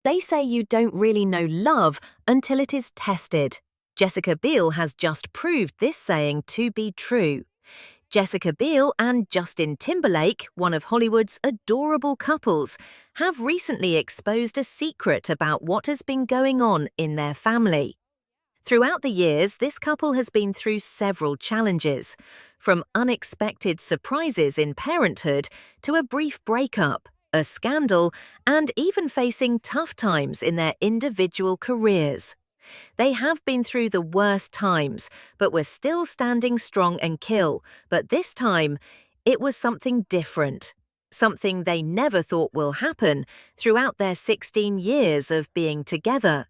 They say you don't really know love until it is tested. Jessica Biel has just proved this saying to be true. Jessica Biel and Justin Timberlake, one of Hollywood's adorable couples, have recently exposed a secret about what has been going on in their family. Throughout the years, this couple has been through several challenges, from unexpected surprises in parenthood to a brief breakup, a scandal, and even facing tough times in their individual careers. They have been through the worst times, but were still standing strong and kill. But this time, it was something different. Something they never thought will happen throughout their 16 years of being together.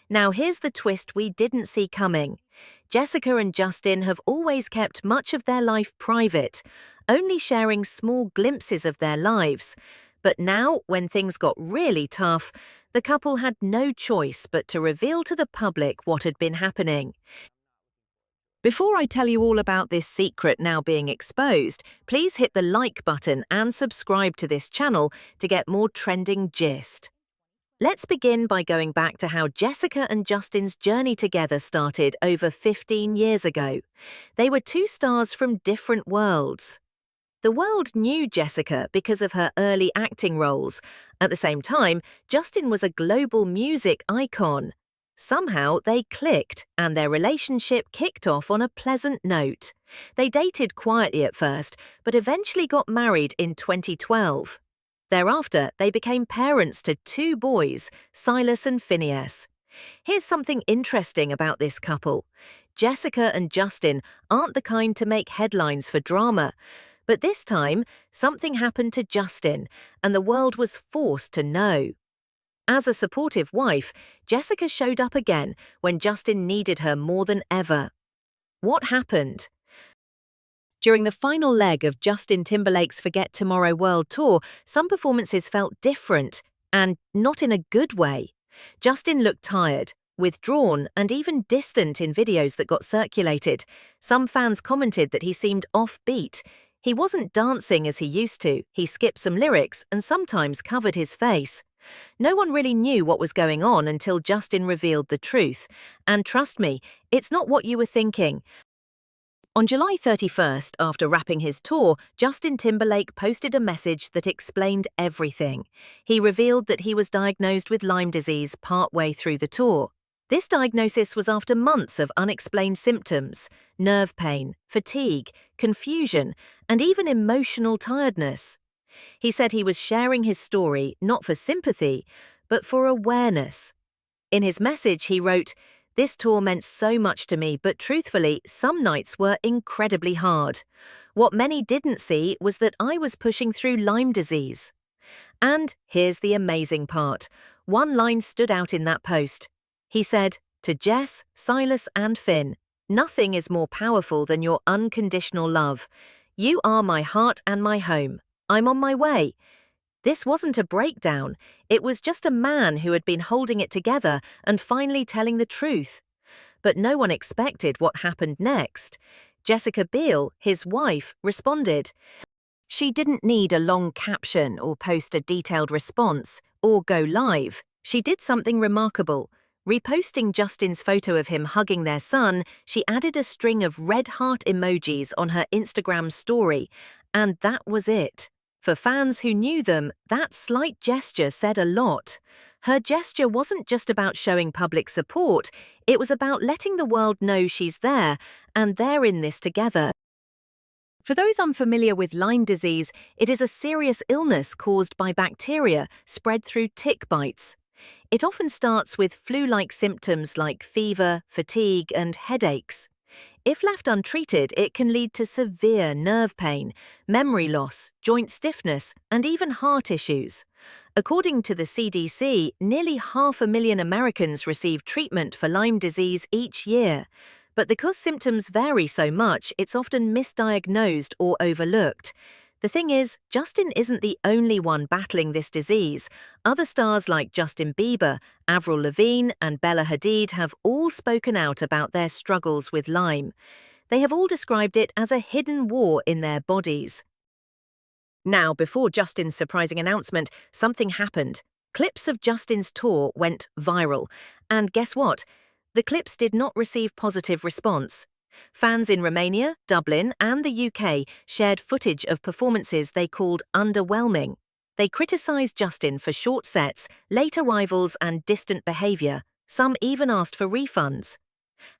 Now here's the twist we didn't see coming. Jessica and Justin have always kept much of their life private, only sharing small glimpses of their lives. But now, when things got really tough, the couple had no choice but to reveal to the public what had been happening. Before I tell you all about this secret now being exposed, please hit the like button and subscribe to this channel to get more trending gist. Let's begin by going back to how Jessica and Justin's journey together started over 15 years ago. They were two stars from different worlds. The world knew Jessica because of her early acting roles. At the same time, Justin was a global music icon. Somehow they clicked, and their relationship kicked off on a pleasant note. They dated quietly at first, but eventually got married in 2012. Thereafter, they became parents to two boys, Silas and Phineas. Here's something interesting about this couple. Jessica and Justin aren't the kind to make headlines for drama. But this time, something happened to Justin, and the world was forced to know. As a supportive wife, Jessica showed up again when Justin needed her more than ever. What happened? During the final leg of Justin Timberlake's Forget Tomorrow World Tour, some performances felt different, and not in a good way. Justin looked tired, withdrawn, and even distant in videos that got circulated. Some fans commented that he seemed offbeat. He wasn't dancing as he used to, he skipped some lyrics and sometimes covered his face. No one really knew what was going on until Justin revealed the truth. And trust me, it's not what you were thinking. On July 31st, after wrapping his tour, Justin Timberlake posted a message that explained everything. He revealed that he was diagnosed with Lyme disease partway through the tour. This diagnosis was after months of unexplained symptoms, nerve pain, fatigue, confusion, and even emotional tiredness. He said he was sharing his story not for sympathy, but for awareness. In his message, he wrote, "This tour meant so much to me, but truthfully, some nights were incredibly hard. What many didn't see was that I was pushing through Lyme disease." And here's the amazing part. One line stood out in that post. He said, "To Jess, Silas, and Finn, nothing is more powerful than your unconditional love. You are my heart and my home. I'm on my way." This wasn't a breakdown. It was just a man who had been holding it together and finally telling the truth. But no one expected what happened next. Jessica Biel, his wife, responded. She didn't need a long caption or post a detailed response or go live. She did something remarkable. Reposting Justin's photo of him hugging their son, she added a string of red heart emojis on her Instagram story, and that was it. For fans who knew them, that slight gesture said a lot. Her gesture wasn't just about showing public support, it was about letting the world know she's there, and they're in this together. For those unfamiliar with Lyme disease, it is a serious illness caused by bacteria spread through tick bites. It often starts with flu-like symptoms like fever, fatigue, and headaches. If left untreated, it can lead to severe nerve pain, memory loss, joint stiffness, and even heart issues. According to the CDC, nearly 500,000 Americans receive treatment for Lyme disease each year. But because symptoms vary so much, it's often misdiagnosed or overlooked. The thing is, Justin isn't the only one battling this disease. Other stars like Justin Bieber, Avril Lavigne, and Bella Hadid have all spoken out about their struggles with Lyme. They have all described it as a hidden war in their bodies. Now, before Justin's surprising announcement, something happened. Clips of Justin's tour went viral, and guess what? The clips did not receive positive response. Fans in Romania, Dublin, and the UK shared footage of performances they called underwhelming. They criticised Justin for short sets, late arrivals, and distant behaviour. Some even asked for refunds.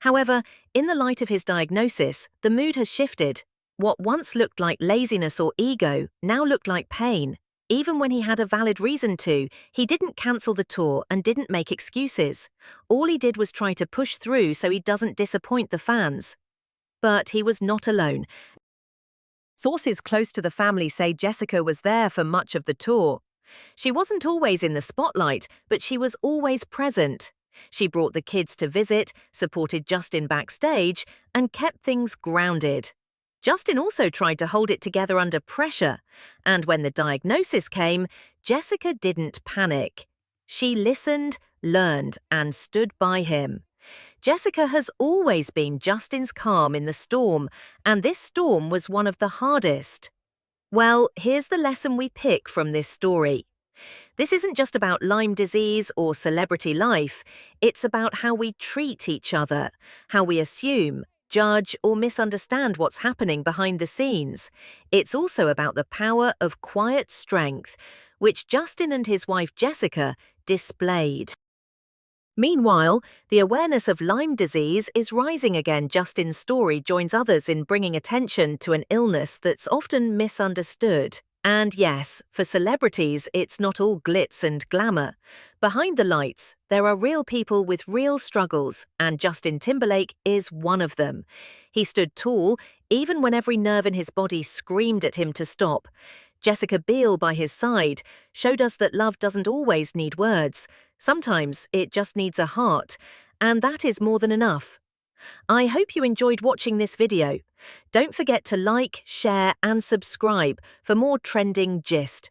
However, in the light of his diagnosis, the mood has shifted. What once looked like laziness or ego now looked like pain. Even when he had a valid reason to, he didn't cancel the tour and didn't make excuses. All he did was try to push through so he doesn't disappoint the fans. But he was not alone. Sources close to the family say Jessica was there for much of the tour. She wasn't always in the spotlight, but she was always present. She brought the kids to visit, supported Justin backstage, and kept things grounded. Justin also tried to hold it together under pressure, and when the diagnosis came, Jessica didn't panic. She listened, learned, and stood by him. Jessica has always been Justin's calm in the storm, and this storm was one of the hardest. Well, here's the lesson we pick from this story. This isn't just about Lyme disease or celebrity life, it's about how we treat each other, how we assume, judge, or misunderstand what's happening behind the scenes. It's also about the power of quiet strength, which Justin and his wife Jessica displayed. Meanwhile, the awareness of Lyme disease is rising again. Justin's story joins others in bringing attention to an illness that's often misunderstood. And yes, for celebrities, it's not all glitz and glamour. Behind the lights, there are real people with real struggles, and Justin Timberlake is one of them. He stood tall, even when every nerve in his body screamed at him to stop. Jessica Biel by his side showed us that love doesn't always need words. Sometimes it just needs a heart, and that is more than enough. I hope you enjoyed watching this video. Don't forget to like, share, and subscribe for more trending gist.